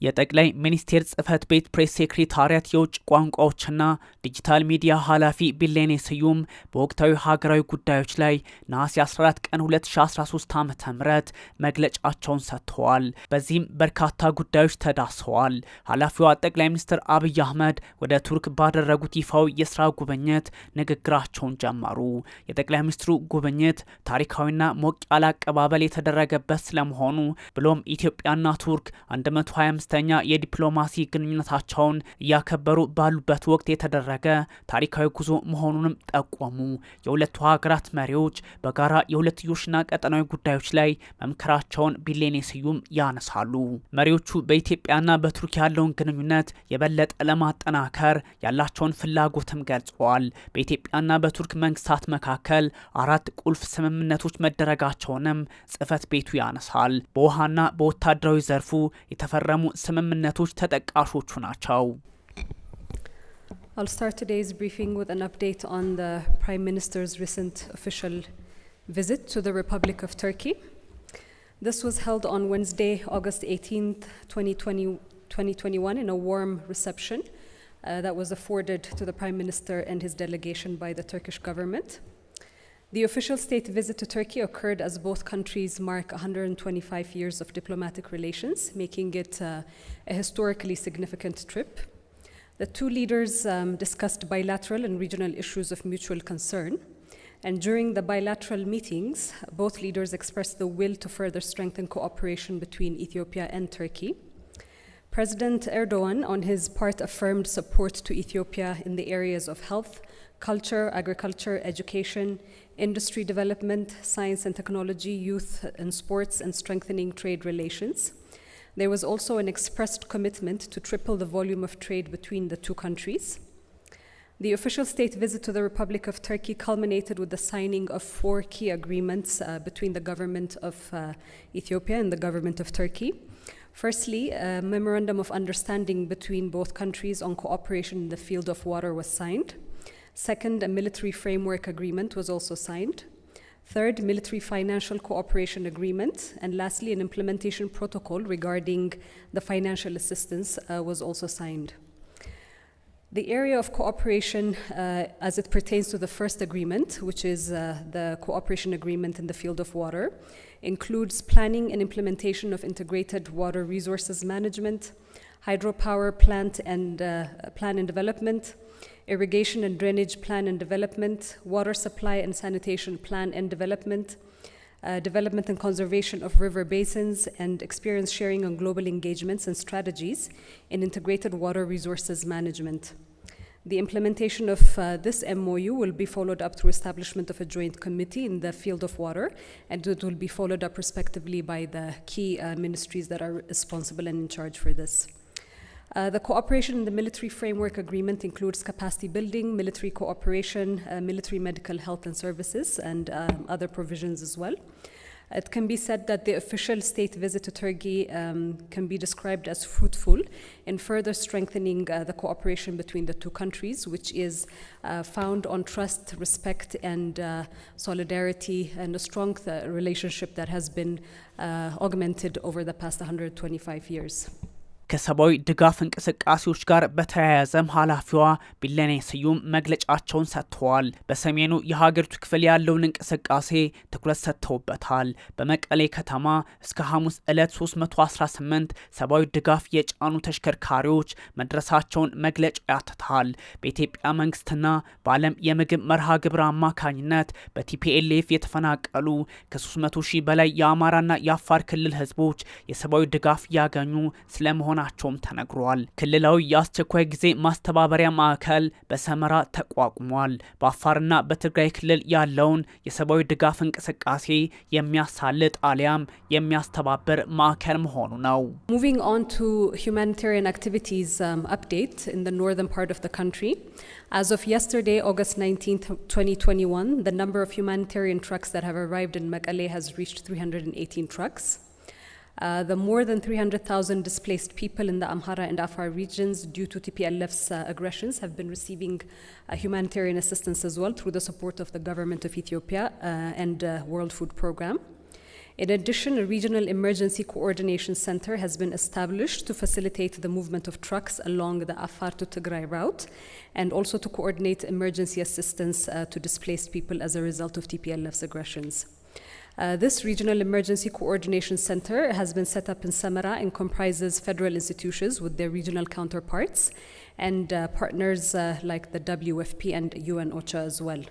የጠቅላይ ሚኒስቴር ጽህፈት ቤት ፕሬስ ሴክሬታሪያት የውጭ ቋንቋዎችና ዲጂታል ሚዲያ ኃላፊ ቢሌኔ ስዩም በወቅታዊ ሀገራዊ ጉዳዮች ላይ ነሐሴ 14 ቀን 2013 ዓ.ም መግለጫቸውን ሰጥተዋል። በዚህም በርካታ ጉዳዮች ተዳሰዋል። ኃላፊዋ ጠቅላይ ሚኒስትር አብይ አህመድ ወደ ቱርክ ባደረጉት ይፋዊ የስራ ጉብኝት ንግግራቸውን ጀመሩ። የጠቅላይ ሚኒስትሩ ጉብኝት ታሪካዊና ሞቅ ያለ አቀባበል የተደረገበት ስለመሆኑ ብሎም ኢትዮጵያና ቱርክ 125ኛ የዲፕሎማሲ ግንኙነታቸውን እያከበሩ ባሉበት ወቅት የተደረገ ታሪካዊ ጉዞ መሆኑንም ጠቆሙ። የሁለቱ ሀገራት መሪዎች በጋራ የሁለትዮሽና ቀጠናዊ ጉዳዮች ላይ መምከራቸውን ቢሌኔ ስዩም ያነሳሉ። መሪዎቹ በኢትዮጵያና በቱርክ ያለውን ግንኙነት የበለጠ ለማጠናከር ያላቸውን ፍላጎትም ገልጸዋል። በኢትዮጵያና በቱርክ መንግስታት መካከል 4 ቁልፍ ስምምነቶች መደረጋቸውንም ጽህፈት ቤቱ ያነሳል። በውሃና በወታደራዊ ዘርፉ የተፈረሙ ስምምነቶች ተጠቃሾቹ ናቸው። I'll start today's briefing with an update on the Prime Minister's recent official visit to the Republic of Turkey. This was held on Wednesday, August 18th, 2021 in a warm reception that was afforded to the Prime Minister and his delegation by the Turkish government. The official state visit to Turkey occurred as both countries mark 125 years of diplomatic relations, making it a historically significant trip. The two leaders discussed bilateral and regional issues of mutual concern, and during the bilateral meetings, both leaders expressed the will to further strengthen cooperation between Ethiopia and Turkey. President Erdogan, on his part, affirmed support to Ethiopia in the areas of health, culture, agriculture, education, industry development, science and technology, youth and sports, and strengthening trade relations. There was also an expressed commitment to triple the volume of trade between the two countries. The official state visit to the Republic of Turkey culminated with the signing of 4 key agreements between the government of Ethiopia and the government of Turkey. Firstly, a memorandum of understanding between both countries on cooperation in the field of water was signed. Second, a military framework agreement was also signed. Third, military financial cooperation agreement. And lastly, an implementation protocol regarding the financial assistance was also signed. The area of cooperation as it pertains to the first agreement, which is the cooperation agreement in the field of water, includes planning and implementation of integrated water resources management, hydropower plant and plan and development, irrigation and drainage plan and development, water supply and sanitation plan and development, development and conservation of river basins, and experience sharing on global engagements and strategies in integrated water resources management. The implementation of this MOU will be followed up through establishment of a joint committee in the field of water, and it will be followed up respectively by the key ministries that are responsible and in charge for this. The cooperation in the military framework agreement includes capacity building, military cooperation, military medical health and services, and other provisions as well. It can be said that the official state visit to Turkey can be described as fruitful in further strengthening the cooperation between the two countries, which is found on trust, respect, and solidarity, and a strong relationship that has been augmented over the past 125 years. ከሰብአዊ ድጋፍ እንቅስቃሴዎች ጋር በተያያዘም ኃላፊዋ ቢሌኔ ስዩም መግለጫቸውን ሰጥተዋል። በሰሜኑ የሀገሪቱ ክፍል ያለውን እንቅስቃሴ ትኩረት ሰጥተውበታል። በመቀሌ ከተማ እስከ ሐሙስ ዕለት 318 ሰብአዊ ድጋፍ የጫኑ ተሽከርካሪዎች መድረሳቸውን መግለጫው ያትታል። በኢትዮጵያ መንግስትና በዓለም የምግብ መርሃ ግብር አማካኝነት በቲፒኤልኤፍ የተፈናቀሉ ከ300 ሺህ በላይ የአማራና የአፋር ክልል ህዝቦች የሰብአዊ ድጋፍ ያገኙ ስለመሆናቸውም ተነግሯል። ክልላዊ የአስቸኳይ ጊዜ ማስተባበሪያ ማዕከል በሰመራ ተቋቁሟል። በአፋርና በትግራይ ክልል ያለውን የሰብአዊ ድጋፍ እንቅስቃሴ የሚያሳልጥ አሊያም የሚያስተባብር ማዕከል መሆኑ ነው። Moving on to humanitarian activities update in the northern part of the country. As of yesterday, August 19th, 2021, the number of humanitarian trucks that have arrived in Mekelle has reached 318 trucks. The more than 300,000 displaced people in the Amhara and Afar regions due to TPLF's aggressions have been receiving humanitarian assistance as well through the support of the government of Ethiopia and World Food Programme. In addition, a regional emergency coordination center has been established to facilitate the movement of trucks along the Afar to Tigray route and also to coordinate emergency assistance to displaced people as a result of TPLF's aggressions. This regional emergency coordination center has been set up in Samara and comprises federal institutions with their regional counterparts and partners like the WFP and UN OCHA as well.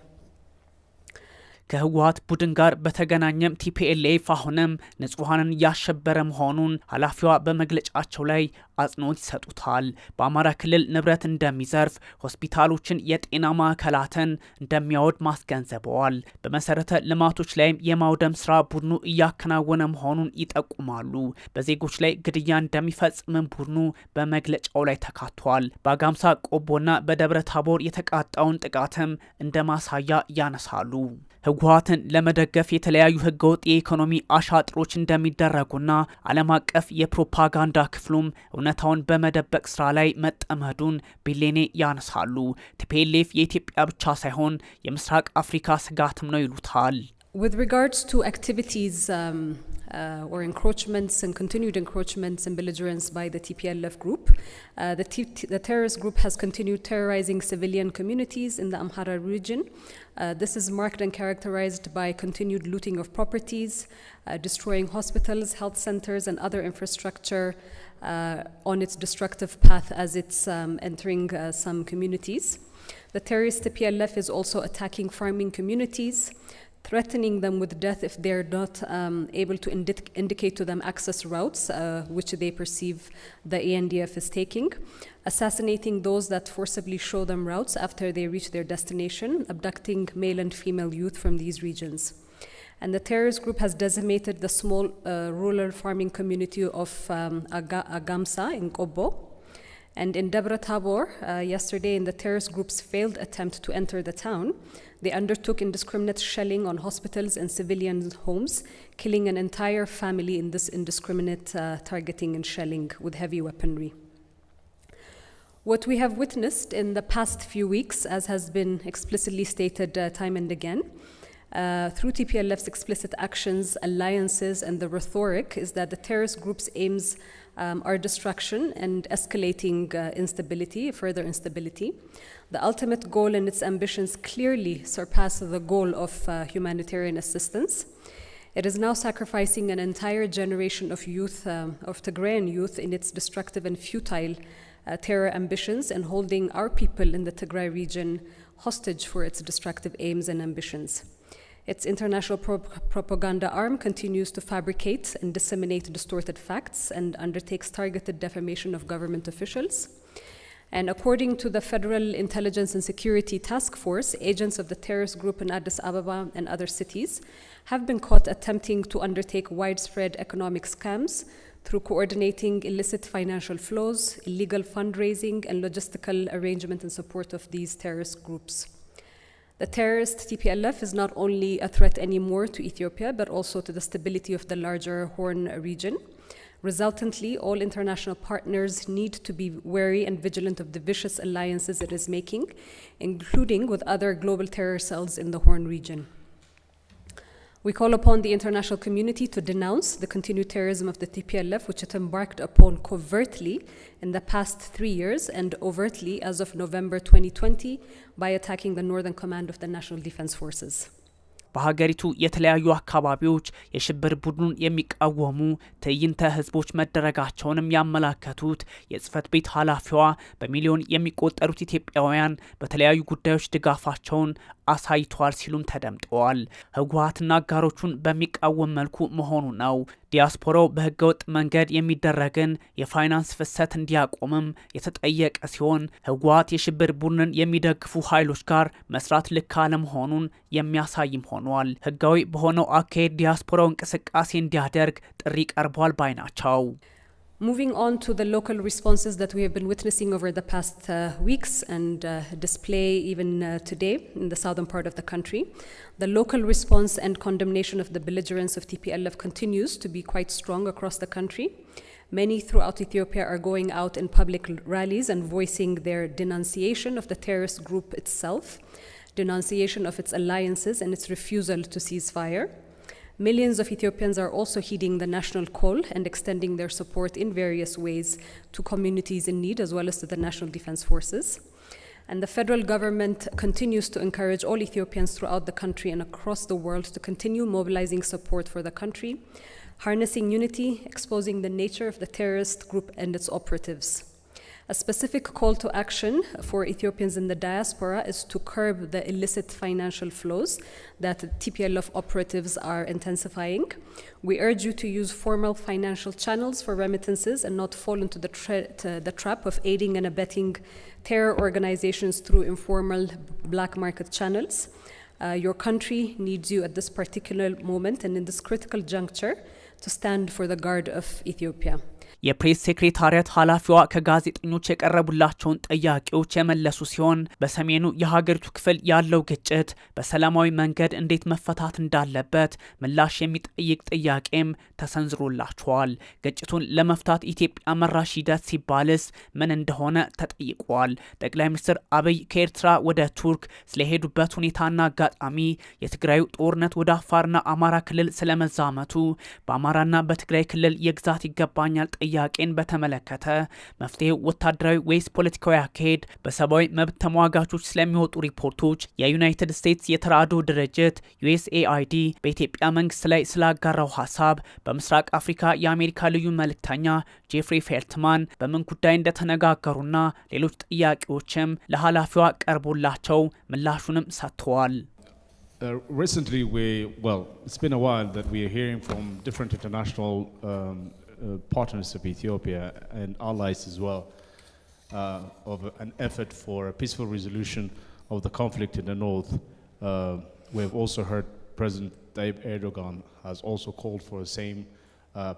ከህወሓት ቡድን ጋር በተገናኘም ቲፒኤልኤፍ አሁንም ንጹሃንን ያሸበረ መሆኑን ኃላፊዋ በመግለጫቸው ላይ አጽንኦት ይሰጡታል። በአማራ ክልል ንብረት እንደሚዘርፍ፣ ሆስፒታሎችን፣ የጤና ማዕከላትን እንደሚያወድ ማስገንዘበዋል። በመሰረተ ልማቶች ላይም የማውደም ስራ ቡድኑ እያከናወነ መሆኑን ይጠቁማሉ። በዜጎች ላይ ግድያ እንደሚፈጽም ቡድኑ በመግለጫው ላይ ተካቷል። በአጋምሳ ቆቦና በደብረ ታቦር የተቃጣውን ጥቃትም እንደ ማሳያ ያነሳሉ። ህወሓትን ለመደገፍ የተለያዩ ህገወጥ የኢኮኖሚ አሻጥሮች እንደሚደረጉና ዓለም አቀፍ የፕሮፓጋንዳ ክፍሉም እውነታውን በመደበቅ ስራ ላይ መጠመዱን ቢሌኔ ያነሳሉ። ቲፒኤልኤፍ የኢትዮጵያ ብቻ ሳይሆን የምስራቅ አፍሪካ ስጋትም ነው ይሉታል። With regards to activities or encroachments and continued encroachments and belligerence by the TPLF group, the terrorist group has continued terrorizing civilian communities in the Amhara region. This is marked and characterized by continued looting of properties, destroying hospitals, health centers, and other infrastructure on its destructive path as it's entering some communities. The terrorist TPLF is also attacking farming communities, threatening them with death if they're not able to indicate to them access routes which they perceive the ANDF is taking, assassinating those that forcibly show them routes after they reach their destination, abducting male and female youth from these regions. And the terrorist group has decimated the small rural farming community of Agamsa in Kobo. And in Debra Tabor, yesterday, in the terrorist group's failed attempt to enter the town, they undertook indiscriminate shelling on hospitals and civilian homes, killing an entire family in this indiscriminate targeting and shelling with heavy weaponry. What we have witnessed in the past few weeks, as has been explicitly stated time and again, through TPLF's explicit actions, alliances, and the rhetoric, is that the terrorist group's aims are destruction and escalating instability, further instability. The ultimate goal and its ambitions clearly surpass the goal of humanitarian assistance. It is now sacrificing an entire generation of youth, of Tigrayan youth, in its destructive and futile terror ambitions, and holding our people in the Tigray region hostage for its destructive aims and ambitions. Its international propaganda arm continues to fabricate and disseminate distorted facts and undertakes targeted defamation of government officials. And according to the Federal Intelligence and Security Task Force, agents of the terrorist group in Addis Ababa and other cities have been caught attempting to undertake widespread economic scams through coordinating illicit financial flows, illegal fundraising, and logistical arrangement and support of these terrorist groups. The terrorist TPLF is not only a threat anymore to Ethiopia, but also to the stability of the larger Horn region. Resultantly, all international partners need to be wary and vigilant of the vicious alliances it is making, including with other global terror cells in the Horn region. We call upon the international community to denounce the continued terrorism of the TPLF, which it embarked upon covertly in the past 3 years and overtly as of November 2020 by attacking the Northern Command of the National Defense Forces. በሀገሪቱ የተለያዩ አካባቢዎች የሽብር ቡድኑን የሚቃወሙ ትዕይንተ ህዝቦች መደረጋቸውንም ያመላከቱት የጽህፈት ቤት ኃላፊዋ በሚሊዮን የሚቆጠሩት ኢትዮጵያውያን በተለያዩ ጉዳዮች ድጋፋቸውን አሳይቷል ሲሉም ተደምጠዋል። ህወሓትና አጋሮቹን በሚቃወም መልኩ መሆኑ ነው። ዲያስፖራው በህገወጥ መንገድ የሚደረግን የፋይናንስ ፍሰት እንዲያቆምም የተጠየቀ ሲሆን ህወሓት የሽብር ቡድንን የሚደግፉ ኃይሎች ጋር መስራት ልክ አለመሆኑን የሚያሳይም ሆኗል። ህጋዊ በሆነው አካሄድ ዲያስፖራው እንቅስቃሴ እንዲያደርግ ጥሪ ቀርቧል ባይ ናቸው። Moving on to the local responses that we have been witnessing over the past weeks and display even today in the southern part of the country, the local response and condemnation of the belligerence of TPLF continues to be quite strong across the country. Many throughout Ethiopia are going out in public rallies and voicing their denunciation of the terrorist group itself, denunciation of its alliances, and its refusal to cease fire. Millions of Ethiopians are also heeding the national call and extending their support in various ways to communities in need as well as to the National Defense Forces. And the federal government continues to encourage all Ethiopians throughout the country and across the world to continue mobilizing support for the country, harnessing unity, exposing the nature of the terrorist group and its operatives. A specific call to action for Ethiopians in the diaspora is to curb the illicit financial flows that TPLF operatives are intensifying. We urge you to use formal financial channels for remittances and not fall into the trap of aiding and abetting terror organizations through informal black market channels. Your country needs you at this particular moment and in this critical juncture to stand for the guard of Ethiopia. የፕሬስ ሴክሬታሪያት ኃላፊዋ ከጋዜጠኞች የቀረቡላቸውን ጥያቄዎች የመለሱ ሲሆን በሰሜኑ የሀገሪቱ ክፍል ያለው ግጭት በሰላማዊ መንገድ እንዴት መፈታት እንዳለበት ምላሽ የሚጠይቅ ጥያቄም ተሰንዝሮላቸዋል። ግጭቱን ለመፍታት ኢትዮጵያ መራሽ ሂደት ሲባልስ ምን እንደሆነ ተጠይቋል። ጠቅላይ ሚኒስትር አብይ ከኤርትራ ወደ ቱርክ ስለሄዱበት ሁኔታና አጋጣሚ፣ የትግራዩ ጦርነት ወደ አፋርና አማራ ክልል ስለመዛመቱ፣ በአማራና በትግራይ ክልል የግዛት ይገባኛል ጥያቄን በተመለከተ መፍትሄው ወታደራዊ ወይስ ፖለቲካዊ አካሄድ፣ በሰብአዊ መብት ተሟጋቾች ስለሚወጡ ሪፖርቶች፣ የዩናይትድ ስቴትስ የተራድኦ ድርጅት USAID በኢትዮጵያ መንግስት ላይ ስላጋራው ሀሳብ፣ በምስራቅ አፍሪካ የአሜሪካ ልዩ መልእክተኛ ጄፍሪ ፌልትማን በምን ጉዳይ እንደተነጋገሩና ሌሎች ጥያቄዎችም ለኃላፊዋ ቀርቦላቸው ምላሹንም ሰጥተዋል። Recently, it's been a while that we are hearing from different international partners of Ethiopia and allies as well of an effort for a peaceful resolution of the conflict in the north. We have also heard President Tayyip Erdogan has also called for the same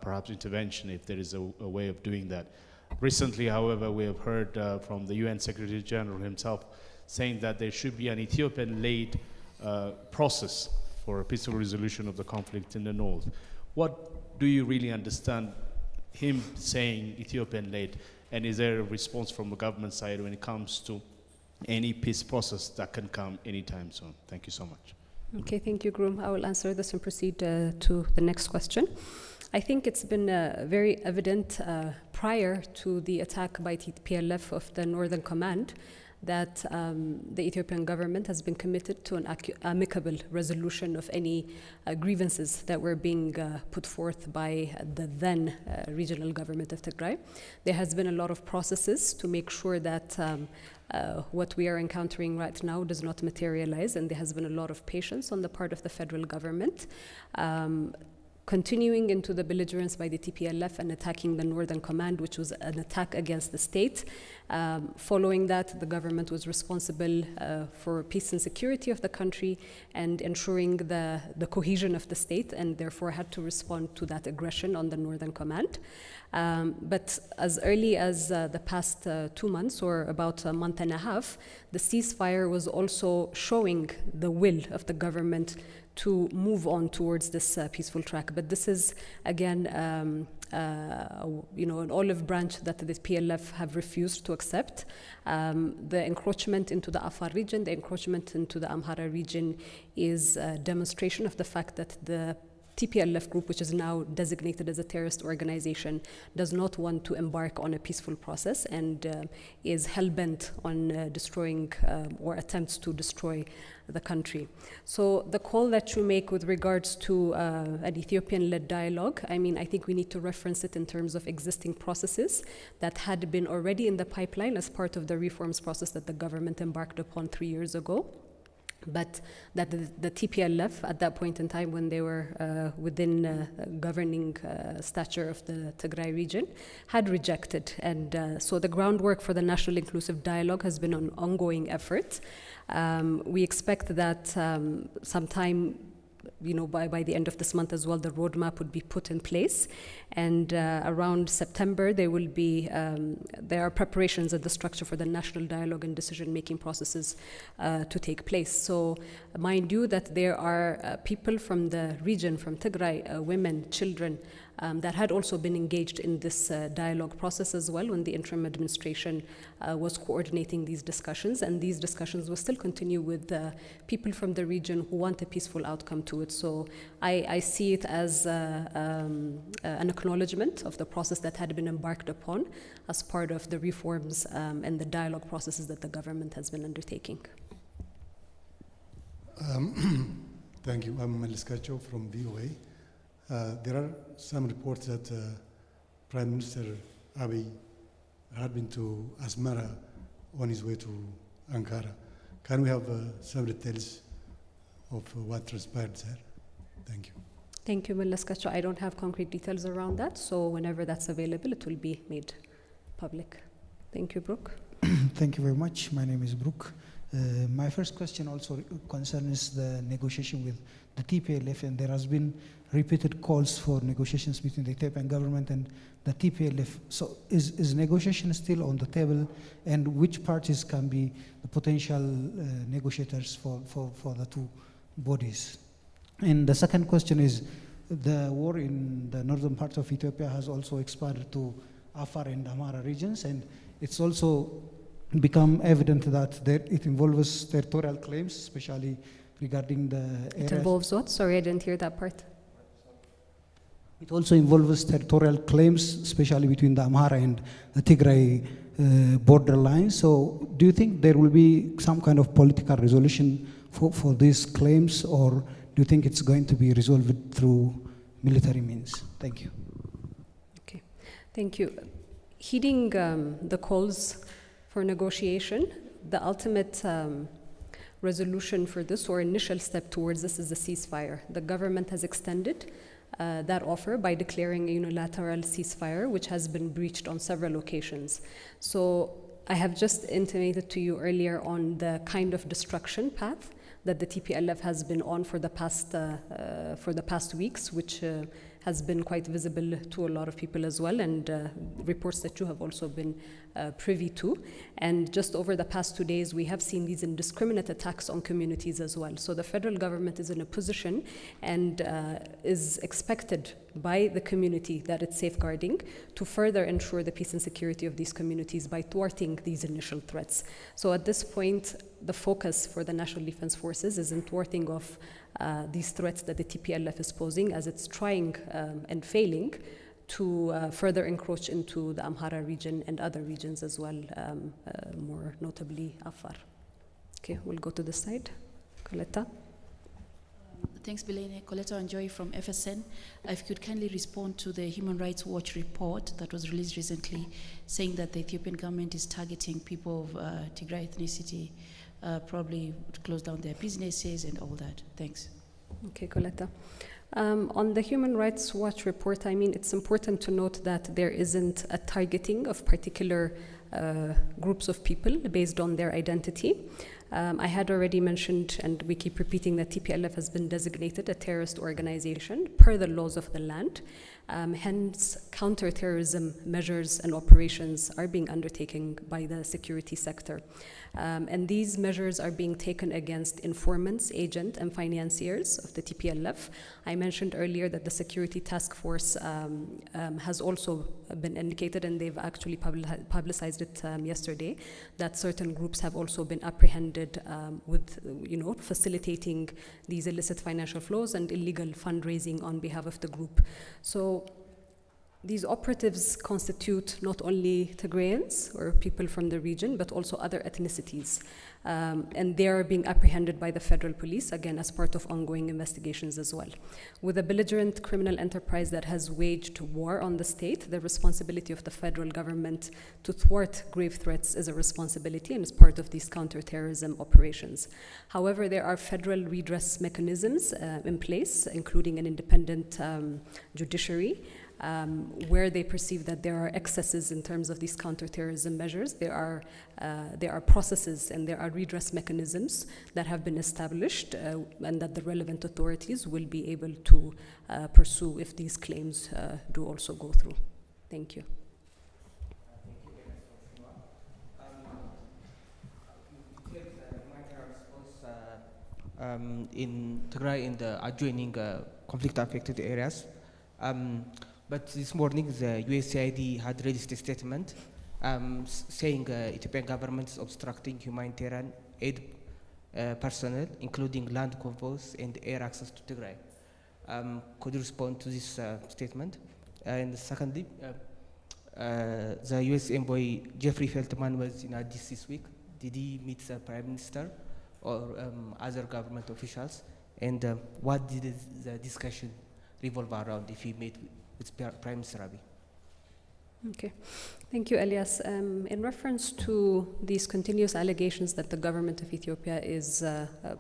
perhaps intervention if there is a way of doing that. Recently, however, we have heard from the UN Secretary General himself saying that there should be an Ethiopian-led process for a peaceful resolution of the conflict in the north. What do you really understand him saying Ethiopian-led, and is there a response from the government side when it comes to any peace process that can come anytime soon? Thank you so much. Okay, thank you, Groom. I will answer this and proceed to the next question. I think it's been very evident prior to the attack by TPLF of the Northern Command that the Ethiopian government has been committed to an amicable resolution of any grievances that were being put forth by the then regional government of Tigray. There has been a lot of processes to make sure that what we are encountering right now does not materialize, and there has been a lot of patience on the part of the federal government. Continuing into the belligerence by the TPLF and attacking the Northern Command, which was an attack against the state. Following that, the government was responsible for peace and security of the country and ensuring the cohesion of the state, and therefore had to respond to that aggression on the Northern Command. But as early as the past 2 months, or about a month and a half, the ceasefire was also showing the will of the government to move on towards this peaceful track. But this is, again, an olive branch that the PLF have refused to accept. The encroachment into the Afar region, the encroachment into the Amhara region is a demonstration of the fact that the TPLF group, which is now designated as a terrorist organization, does not want to embark on a peaceful process and is hell-bent on destroying or attempts to destroy the country. So the call that you make with regards to an Ethiopian-led dialogue, I think we need to reference it in terms of existing processes that had been already in the pipeline as part of the reforms process that the government embarked upon 3 years ago. But that the TPLF at that point in time, when they were within governing stature of the Tigray region, had rejected. And so the groundwork for the National Inclusive Dialogue has been an ongoing effort. We expect that sometime by the end of this month as well, the roadmap would be put in place. And around September, there are preparations at the structure for the national dialogue and decision-making processes to take place. So mind you that there are people from the region, from Tigray, women, children, that had also been engaged in this dialogue process as well when the interim administration was coordinating these discussions, and these discussions will still continue with people from the region who want a peaceful outcome to it. So I see it as an acknowledgement of the process that had been embarked upon as part of the reforms and the dialogue processes that the government has been undertaking. Thank you. I'm Meliskacho from VOA. There are some reports that Prime Minister Abiy had been to Asmara on his way to Ankara. Can we have some details of what transpired there? Thank you. Thank you, Meliskacho. I don't have concrete details around that, so whenever that's available, it will be made public. Thank you, Brooke. Thank you very much. My name is Brooke. My first question also concerns the negotiation with the TPLF, and there has been repeated calls for negotiations between the Ethiopian government and the TPLF. So is negotiation still on the table, and which parties can be the potential negotiators for the two bodies? And the second question is, the war in the northern part of Ethiopia has also expanded to Afar and Amhara regions, and it's also become evident that it involves territorial claims, especially regarding the areas. It involves what? Sorry, I didn't hear that part. It also involves territorial claims, especially between the Amhara and the Tigray borderline. So do you think there will be some kind of political resolution for these claims, or do you think it's going to be resolved through military means? Thank you. Okay, thank you. Heeding the calls for negotiation, the ultimate resolution for this, or initial step towards this, is a ceasefire. The government has extended that offer by declaring a unilateral ceasefire, which has been breached on several occasions. So I have just intimated to you earlier on the kind of destruction path that the TPLF has been on for the past weeks, which has been quite visible to a lot of people as well, and reports that you have also been privy to. And just over the past 2 days, we have seen these indiscriminate attacks on communities as well. So the federal government is in a position and is expected by the community that it's safeguarding to further ensure the peace and security of these communities by thwarting these initial threats. So at this point, the focus for the National Defense Forces is in thwarting of these threats that the TPLF is posing, as it's trying and failing to further encroach into the Amhara region and other regions as well, more notably Afar. Okay, we'll go to this side. Coletta. Thanks, Belene. Coletta Anjoy from FSN. If you could kindly respond to the Human Rights Watch report that was released recently, saying that the Ethiopian government is targeting people of Tigray ethnicity, probably to close down their businesses and all that. Thanks. Okay, Coletta. On the Human Rights Watch report, I mean, it's important to note that there isn't a targeting of particular groups of people based on their identity. I had already mentioned, and we keep repeating, that TPLF has been designated a terrorist organization per the laws of the land. Hence, counterterrorism measures and operations are being undertaken by the security sector. And these measures are being taken against informants, agents, and financiers of the TPLF. I mentioned earlier that the Security Task Force has also been indicated, and they've actually publicized it yesterday, that certain groups have also been apprehended with, facilitating these illicit financial flows and illegal fundraising on behalf of the group. So these operatives constitute not only Tigrayans or people from the region, but also other ethnicities. And they are being apprehended by the federal police, again, as part of ongoing investigations as well. With a belligerent criminal enterprise that has waged war on the state, the responsibility of the federal government to thwart grave threats is a responsibility and is part of these counterterrorism operations. However, there are federal redress mechanisms in place, including an independent judiciary, where they perceive that there are excesses in terms of these counterterrorism measures. There are processes and there are redress mechanisms that have been established and that the relevant authorities will be able to pursue if these claims do also go through. Thank you. In Tigray, in the adjoining conflict-affected areas. But this morning, the USAID had released a statement saying Ethiopian government is obstructing humanitarian aid personnel, including land convoys and air access to Tigray. Could you respond to this statement? And secondly, the US envoy Jeffrey Feltman was in Addis this week. Did he meet the Prime Minister or other government officials? And what did the discussion revolve around if he met with Prime Minister Abiy? Okay, thank you, Elias. In reference to these continuous allegations that the government of Ethiopia is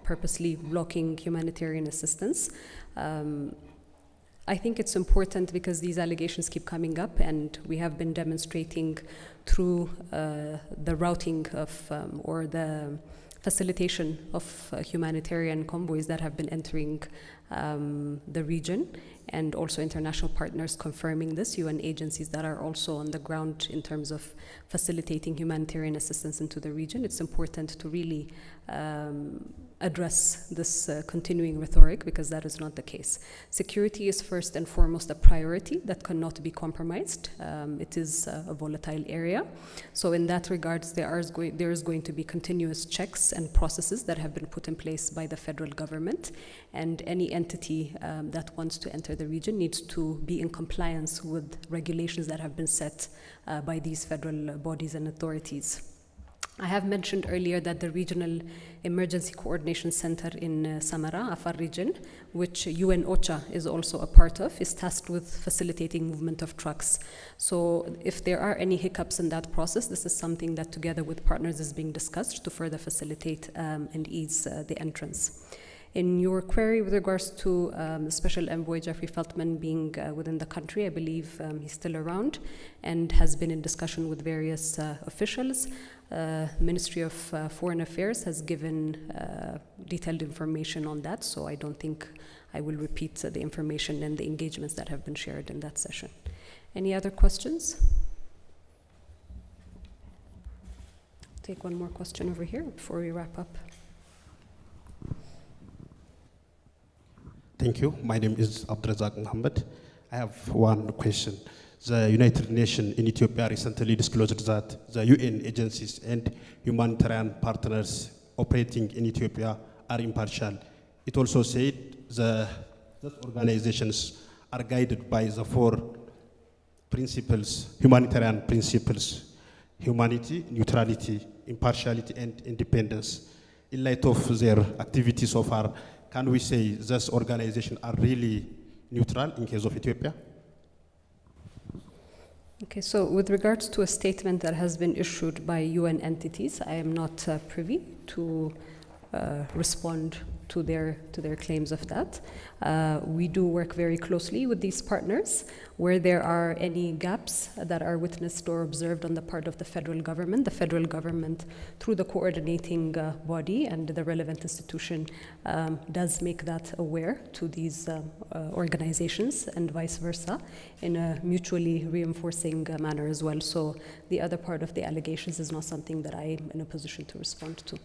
purposely blocking humanitarian assistance, I think it's important because these allegations keep coming up, and we have been demonstrating through the routing of or the facilitation of humanitarian convoys that have been entering the region, and also international partners confirming this, UN agencies that are also on the ground in terms of facilitating humanitarian assistance into the region. It's important to really address this continuing rhetoric, because that is not the case. Security is first and foremost a priority that cannot be compromised. It is a volatile area. So in that regards, there is going to be continuous checks and processes that have been put in place by the federal government, and any entity that wants to enter the region needs to be in compliance with regulations that have been set by these federal bodies and authorities. I have mentioned earlier that the Regional Emergency Coordination Center in Samara, Afar region, which UN OCHA is also a part of, is tasked with facilitating movement of trucks. So if there are any hiccups in that process, this is something that together with partners is being discussed to further facilitate and ease the entrance. In your query with regards to Special Envoy Jeffrey Feltman being within the country, I believe he's still around and has been in discussion with various officials. Ministry of Foreign Affairs has given detailed information on that, so I don't think I will repeat the information and the engagements that have been shared in that session. Any other questions? Take one more question over here before we wrap up. Thank you. My name is Abdrazak Mohammed. I have one question. The United Nations in Ethiopia recently disclosed that the UN agencies and humanitarian partners operating in Ethiopia are impartial. It also said that organizations are guided by the 4 principles, humanitarian principles: humanity, neutrality, impartiality, and independence. In light of their activity so far, can we say these organizations are really neutral in case of Ethiopia? Okay, so with regards to a statement that has been issued by UN entities, I am not privy to respond to their claims of that. We do work very closely with these partners. Where there are any gaps that are witnessed or observed on the part of the federal government through the coordinating body and the relevant institution does make that aware to these organizations, and vice versa, in a mutually reinforcing manner as well. So the other part of the allegations is not something that I am in a position to respond to.